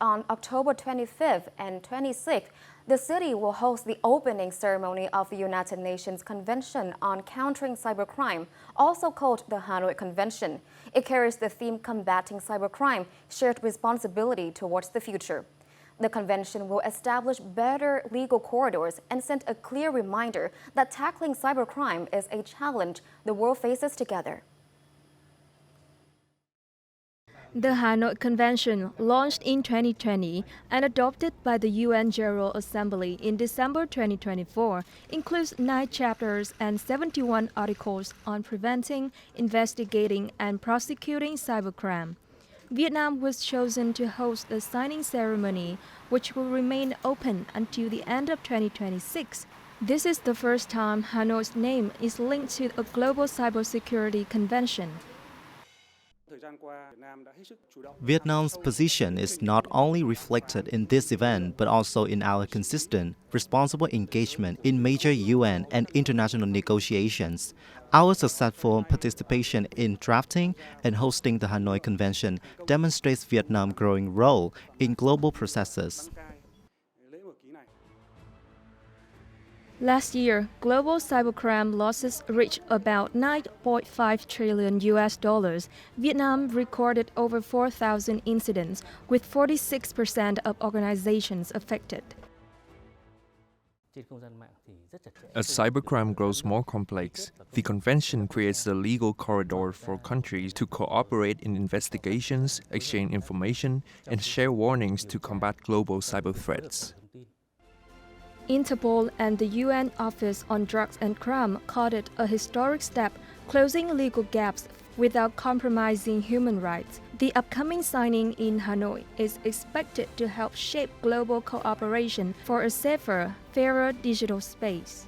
On October 25th and 26th, the city will host the opening ceremony of the United Nations Convention on Countering Cybercrime, also called the Hanoi Convention. It carries the theme Combating Cybercrime, Shared Responsibility Towards the Future. The convention will establish better legal corridors and send a clear reminder that tackling cybercrime is a challenge the world faces together. The Hanoi Convention, launched in 2020 and adopted by the UN General Assembly in December 2024, includes 9 chapters and 71 articles on preventing, investigating, and prosecuting cybercrime. Vietnam was chosen to host the signing ceremony, which will remain open until the end of 2026. This is the first time Hanoi's name is linked to a global cybersecurity convention. Vietnam's position is not only reflected in this event, but also in our consistent, responsible engagement in major UN and international negotiations. Our successful participation in drafting and hosting the Hanoi Convention demonstrates Vietnam's growing role in global processes. Last year, global cybercrime losses reached about $9.5 trillion. Vietnam recorded over 4,000 incidents, with 46% of organizations affected. As cybercrime grows more complex, the convention creates a legal corridor for countries to cooperate in investigations, exchange information, and share warnings to combat global cyber threats. Interpol and the UN Office on Drugs and Crime called it a historic step, closing legal gaps without compromising human rights. The upcoming signing in Hanoi is expected to help shape global cooperation for a safer, fairer digital space.